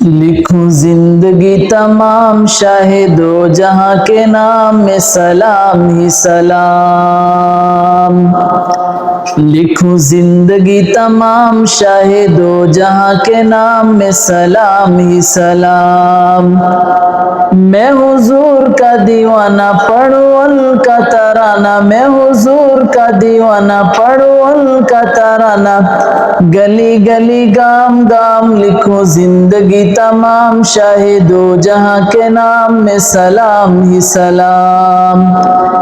لکھوں زندگی تمام شاہد و جہاں کے نام میں سلام ہی سلام. لکھوں زندگی تمام شاہد و جہاں کے نام میں سلام ہی سلام. میں حضور کا دیوانہ پڑھوں ان کا ترانہ، میں حضور کا دیوانہ پڑھوں ان کا ترانہ، گلی گلی گام گام لکھوں زندگی تمام شاہد و جہاں کے نام میں سلام ہی سلام.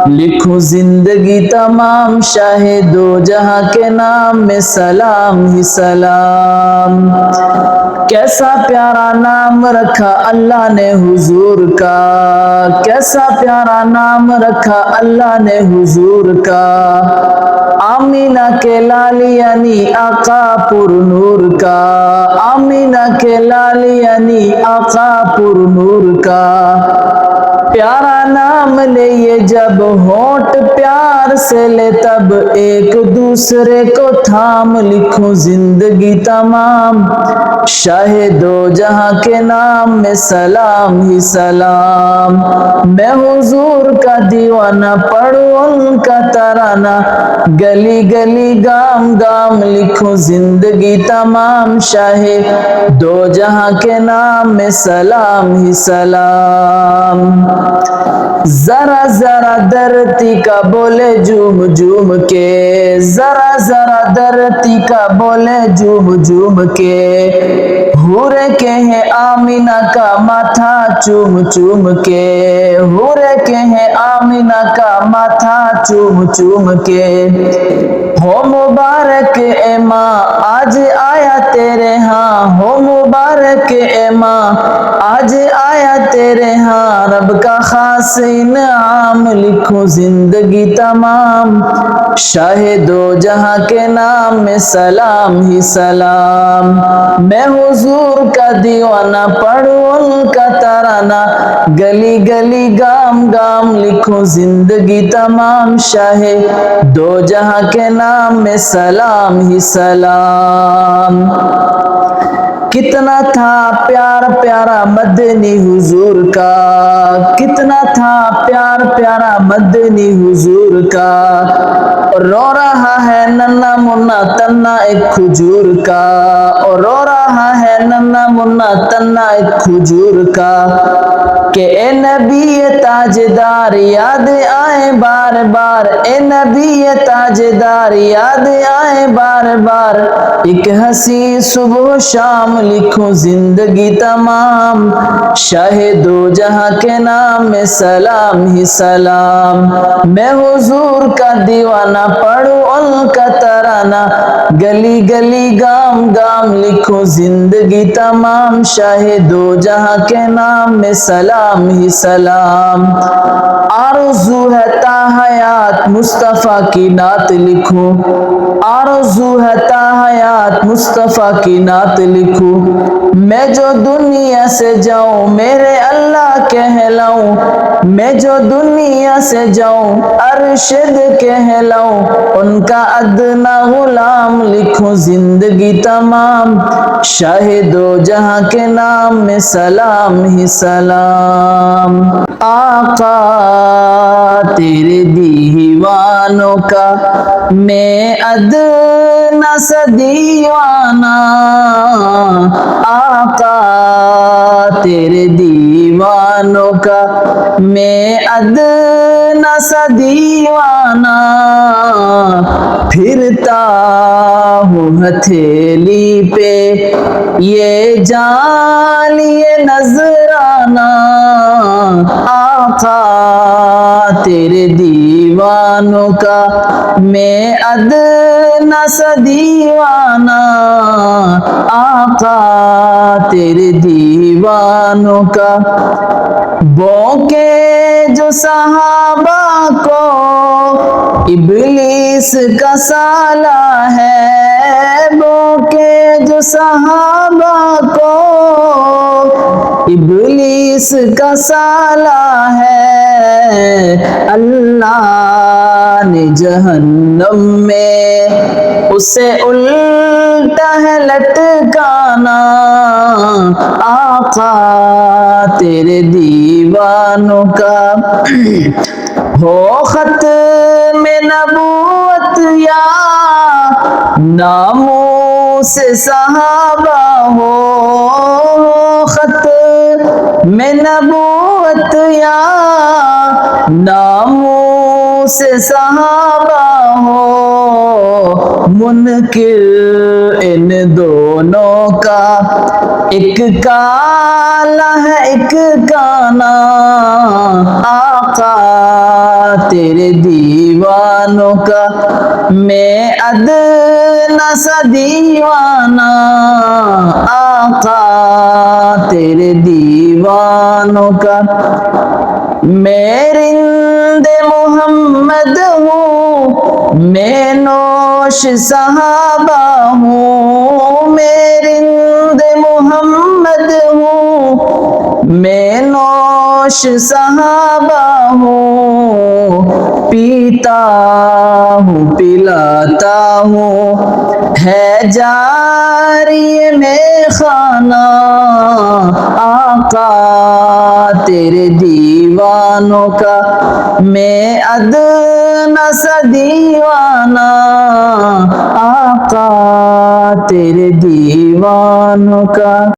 لکھوں زندگی تمام شاہد و جہاں کے نام میں سلام ہی سلام. کیسا پیارا نام رکھا اللہ نے حضور کا، کیسا پیارا نام رکھا اللہ نے حضور کا، آمینہ کے لال یعنی آقا پر نور کا، آمینہ کے لال یعنی آقا پر نور کا. پیارا نام لے یہ جب ہونٹ پیار سے لے تب ایک دوسرے کو تھام لکھوں زندگی تمام شاہد و جہاں کے نام میں سلام ہی سلام. میں حضور کا دیوانہ پڑھوں ان کا ترانہ، گلی گلی گام گام لکھوں زندگی تمام شاہد و جہاں کے نام میں سلام ہی سلام. ذرا ذرا دھرتی کا بولے جھوم جھوم کے، ذرا ذرا دھرتی کا بولے جھوم جھوم کے، حورے کے ہیں آمینہ کا ماتھا چوم چوم کے، حورے کے ہیں آمینہ کا ماتھا چوم چوم کے. ہو مبارک اے ماں آج آیا تیرے ہاں، ہو مبارک اے ماں آج آیا تیرے ہاں، رب کا خاص انعام لکھوں زندگی تمام شاہد و جہاں کے نام میں سلام ہی سلام. میں حضور کا دیوانہ پڑھوں ان کا ترانہ، گلی گلی گام گام لکھوں زندگی تمام شاہد و جہاں کے نام میں سلام ہی سلام. کتنا تھا پیار پیارا مدنی حضور کا، کتنا تھا پیار پیارا مدنی حضور کا، رو رہا ہے ننھا منا تنہا ایک کھجور کا، اور رو رہا ہے ننھا منا تنہا ایک کھجور کا. کہ اے نبی تاجدار یاد آئے بار بار، اے نبی تاجدار یاد آئے بار بار، ایک ہنسی صبح و شام لکھوں زندگی تمام شاہد و جہاں کے نام میں سلام ہی سلام. میں حضور کا دیوانہ پڑھوں ان کا ترانہ، گلی گلی گام گام لکھوں زندگی تمام شاہد و جہاں کے نام میں سلام ہی سلام. آرزو ہے تا حیات مصطفیٰ کی نعت لکھوں، آرزو ہے تا حیات مصطفیٰ کی نعت لکھوں. میں جو دنیا سے جاؤں میرے اللہ کہلاؤں، میں جو دنیا سے جاؤں ارشد کہلاؤں، ان کا ادنا غلام لکھوں زندگی تمام شاہد و جہاں کے نام میں سلام ہی سلام. آقا تیرے دیوانوں کا میں ادنا سا دیوانہ، آقا تیرے دیوانوں کا میں ادنا سا دیوانہ، پھرتا ہوں ہتھیلی پہ یہ جان لیے نذرانہ، آقا تیرے دیوانوں کا میں ادنا سا دیوانہ، آقا تیرے دیوانوں کا. بوکے جو صحابہ کو ابلیس کا سالہ ہے، بوکے جو صحابہ کو ابلیس کا سالہ ہے، اللہ نے جہنم میں اسے الٹا ہے لٹکانا، آقا تیرے دیوانوں کا ہو ختم نبوت یا ناموس صحابہ ہو ختم نبوت یا ناموس صحابہ ہو منکر ان دونوں کا ایک کالا ہے ایک کانا آقا تیرے دیوانوں کا میں ادنا سا دیوانہ آقا تیرے دیوانوں کا میں رند محمد ہوں میں نوش صحابہ ہوں میں رند محمد ہوں میں نوش صحابہ ہوں پیتا ہوں پلاتا ہوں ہے جاری میں خانہ آقا تیرے دیوانوں کا میں ادنا سا دیوانہ آقا تیرے دیوانوں کا